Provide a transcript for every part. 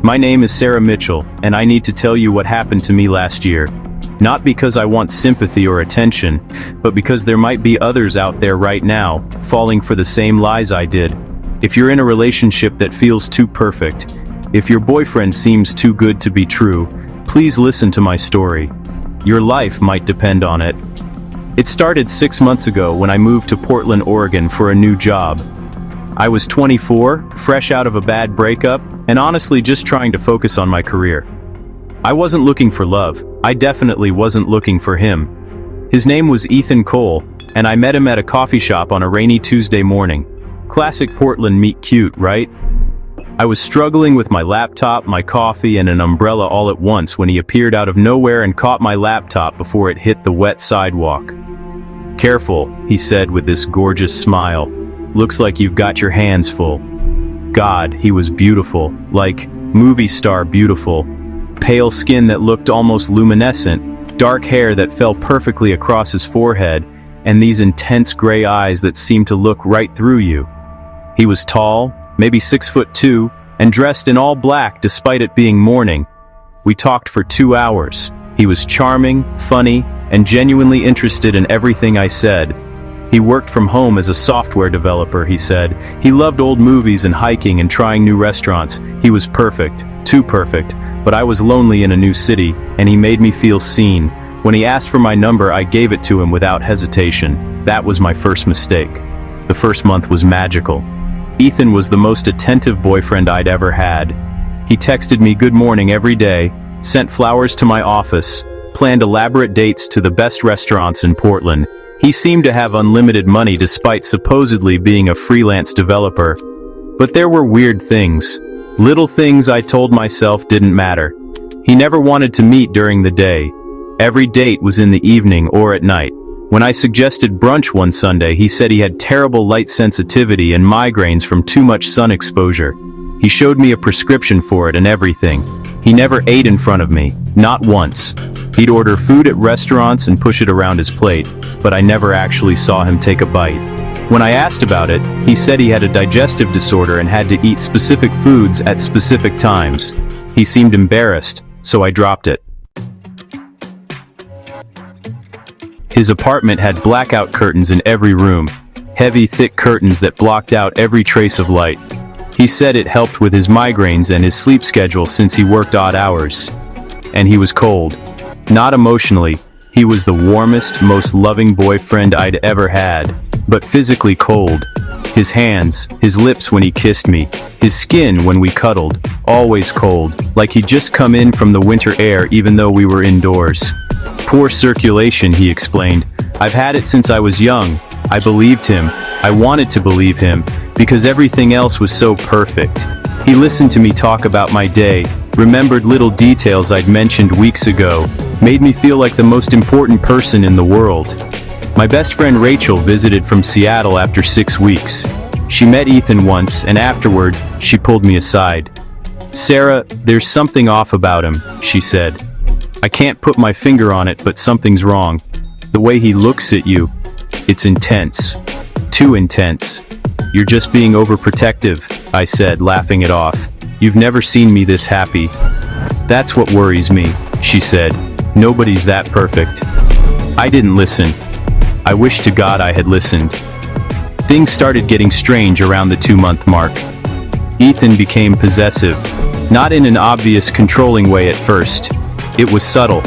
My name is Sarah Mitchell, and I need to tell you what happened to me last year. Not because I want sympathy or attention, but because there might be others out there right now, falling for the same lies I did. If you're in a relationship that feels too perfect, if your boyfriend seems too good to be true, please listen to my story. Your life might depend on it. It started 6 months ago when I moved to Portland, Oregon for a new job. I was 24, fresh out of a bad breakup, and honestly just trying to focus on my career. I wasn't looking for love. I definitely wasn't looking for him. His name was Ethan Cole, and I met him at a coffee shop on a rainy Tuesday morning. Classic Portland meet cute, right? I was struggling with my laptop, my coffee, and an umbrella all at once when he appeared out of nowhere and caught my laptop before it hit the wet sidewalk. "Careful," he said with this gorgeous smile. "Looks like you've got your hands full." God, he was beautiful, like movie star beautiful. Pale skin that looked almost luminescent, dark hair that fell perfectly across his forehead, and these intense gray eyes that seemed to look right through you. He was tall, maybe 6'2", and dressed in all black despite it being morning. We talked for 2 hours. He was charming, funny, and genuinely interested in everything I said. He worked from home as a software developer, he said. He loved old movies and hiking and trying new restaurants. He was perfect, too perfect, but I was lonely in a new city, and he made me feel seen. When he asked for my number, I gave it to him without hesitation. That was my first mistake. The first month was magical. Ethan was the most attentive boyfriend I'd ever had. He texted me good morning every day, sent flowers to my office, planned elaborate dates to the best restaurants in Portland. He seemed to have unlimited money despite supposedly being a freelance developer. But there were weird things. Little things I told myself didn't matter. He never wanted to meet during the day. Every date was in the evening or at night. When I suggested brunch one Sunday, he said he had terrible light sensitivity and migraines from too much sun exposure. He showed me a prescription for it and everything. He never ate in front of me, not once. He'd order food at restaurants and push it around his plate, but I never actually saw him take a bite. When I asked about it, he said he had a digestive disorder and had to eat specific foods at specific times. He seemed embarrassed, so I dropped it. His apartment had blackout curtains in every room, heavy, thick curtains that blocked out every trace of light. He said it helped with his migraines and his sleep schedule since he worked odd hours. And he was cold. Not emotionally, he was the warmest, most loving boyfriend I'd ever had, but physically cold. His hands, his lips when he kissed me, his skin when we cuddled, always cold, like he'd just come in from the winter air even though we were indoors. Poor circulation, he explained. I've had it since I was young. I believed him. I wanted to believe him, because everything else was so perfect. He listened to me talk about my day, remembered little details I'd mentioned weeks ago, made me feel like the most important person in the world. My best friend Rachel visited from Seattle after 6 weeks. She met Ethan once, and afterward, she pulled me aside. "Sarah, there's something off about him," she said. "I can't put my finger on it, but something's wrong. The way he looks at you, it's intense. Too intense. You're just being overprotective," I said, laughing it off. "You've never seen me this happy." "That's what worries me," she said. "Nobody's that perfect." I didn't listen. I wish to God I had listened. Things started getting strange around the 2-month mark. Ethan became possessive, not in an obvious, controlling way at first. It was subtle.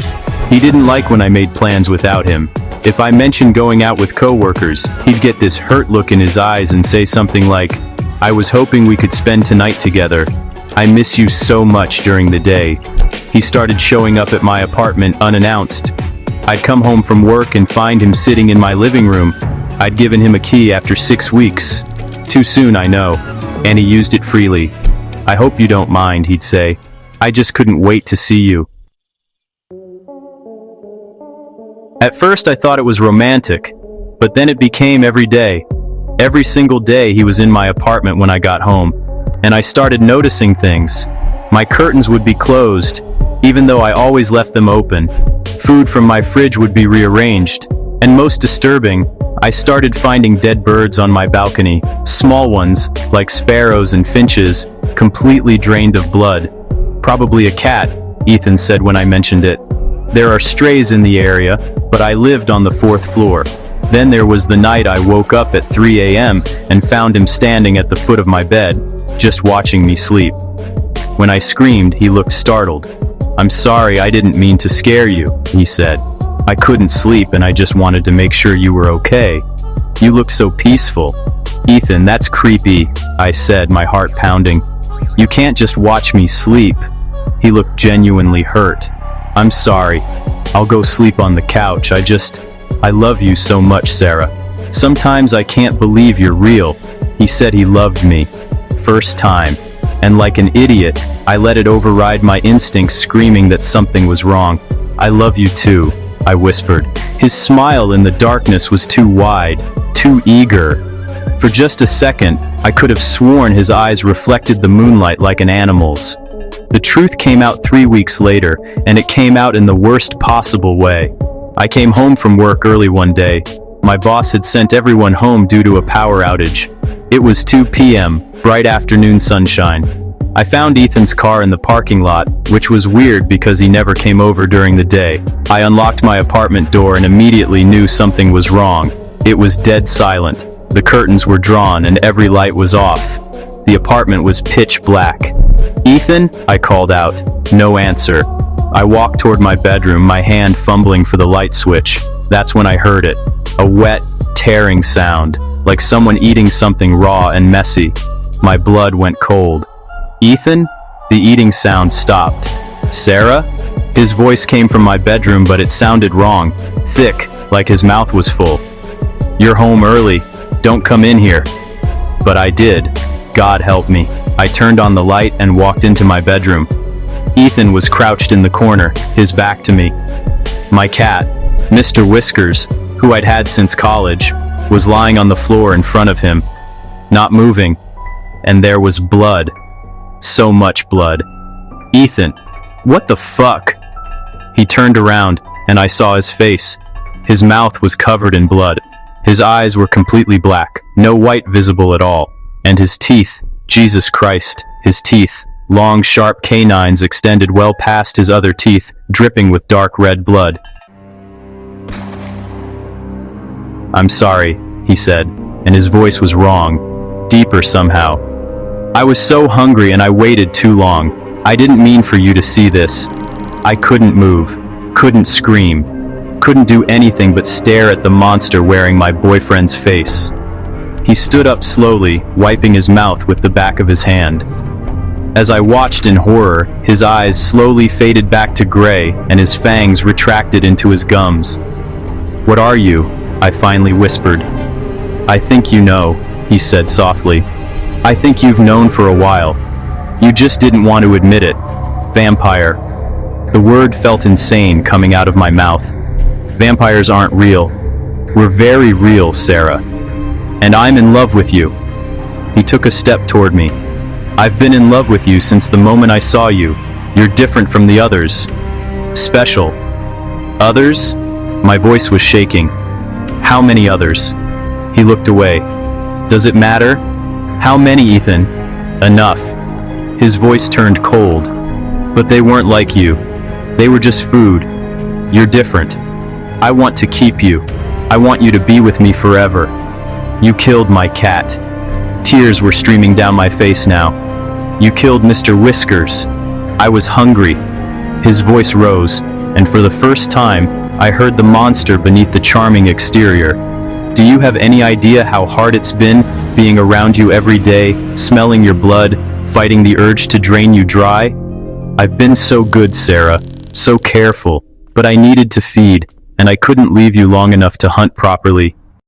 He didn't like when I made plans without him. If I mentioned going out with coworkers, he'd get this hurt look in his eyes and say something like, "I was hoping we could spend tonight together. I miss you so much during the day." He started showing up at my apartment unannounced. I'd come home from work and find him sitting in my living room. I'd given him a key after 6 weeks. Too soon, I know, and he used it freely. "I hope you don't mind," he'd say. "I just couldn't wait to see you." At first I thought it was romantic, but then it became every day. Every single day he was in my apartment when I got home, and I started noticing things. My curtains would be closed, even though I always left them open. Food from my fridge would be rearranged, and most disturbing, I started finding dead birds on my balcony, small ones, like sparrows and finches, completely drained of blood. Probably a cat, Ethan said when I mentioned it. There are strays in the area, but I lived on the 4th floor. Then there was the night I woke up at 3 a.m. and found him standing at the foot of my bed, just watching me sleep. When I screamed, he looked startled. "I'm sorry, I didn't mean to scare you," he said. "I couldn't sleep and I just wanted to make sure you were okay. You look so peaceful." "Ethan, that's creepy," I said, my heart pounding. "You can't just watch me sleep." He looked genuinely hurt. "I'm sorry. I'll go sleep on the couch. I love you so much, Sarah. Sometimes I can't believe you're real." He said he loved me. First time. And like an idiot, I let it override my instincts, screaming that something was wrong. "I love you too," I whispered. His smile in the darkness was too wide, too eager. For just a second, I could have sworn his eyes reflected the moonlight like an animal's. The truth came out 3 weeks later, and it came out in the worst possible way. I came home from work early one day. My boss had sent everyone home due to a power outage. It was 2 p.m., bright afternoon sunshine. I found Ethan's car in the parking lot, which was weird because he never came over during the day. I unlocked my apartment door and immediately knew something was wrong. It was dead silent. The curtains were drawn and every light was off. The apartment was pitch black. "Ethan?" I called out. No answer. I walked toward my bedroom, my hand fumbling for the light switch. That's when I heard it. A wet, tearing sound, like someone eating something raw and messy. My blood went cold. "Ethan?" The eating sound stopped. "Sarah?" His voice came from my bedroom, but it sounded wrong. Thick, like his mouth was full. "You're home early. Don't come in here." But I did. God help me. I turned on the light and walked into my bedroom. Ethan was crouched in the corner, his back to me. My cat, Mr. Whiskers, who I'd had since college, was lying on the floor in front of him, not moving. And there was blood. So much blood. "Ethan, what the fuck?" He turned around, and I saw his face. His mouth was covered in blood. His eyes were completely black, no white visible at all. And his teeth, Jesus Christ, his teeth, long sharp canines extended well past his other teeth, dripping with dark red blood. "I'm sorry," he said, and his voice was wrong, deeper somehow. "I was so hungry and I waited too long. I didn't mean for you to see this." I couldn't move, couldn't scream, couldn't do anything but stare at the monster wearing my boyfriend's face. He stood up slowly, wiping his mouth with the back of his hand. As I watched in horror, his eyes slowly faded back to gray and his fangs retracted into his gums. "What are you?" I finally whispered. "I think you know," he said softly. "I think you've known for a while. You just didn't want to admit it. Vampire." The word felt insane coming out of my mouth. "Vampires aren't real. We're very real, Sarah. And I'm in love with you." He took a step toward me. "I've been in love with you since the moment I saw you. You're different from the others. Special." "Others?" My voice was shaking. "How many others?" He looked away. "Does it matter?" "How many, Ethan?" "Enough." His voice turned cold. "But they weren't like you. They were just food. You're different. I want to keep you. I want you to be with me forever. You killed my cat." Tears were streaming down my face now. "You killed Mr. Whiskers. I was hungry." His voice rose, and for the first time, I heard the monster beneath the charming exterior. "Do you have any idea how hard it's been, being around you every day, smelling your blood, fighting the urge to drain you dry? I've been so good, Sarah, so careful, but I needed to feed, and I couldn't leave you long enough to hunt properly.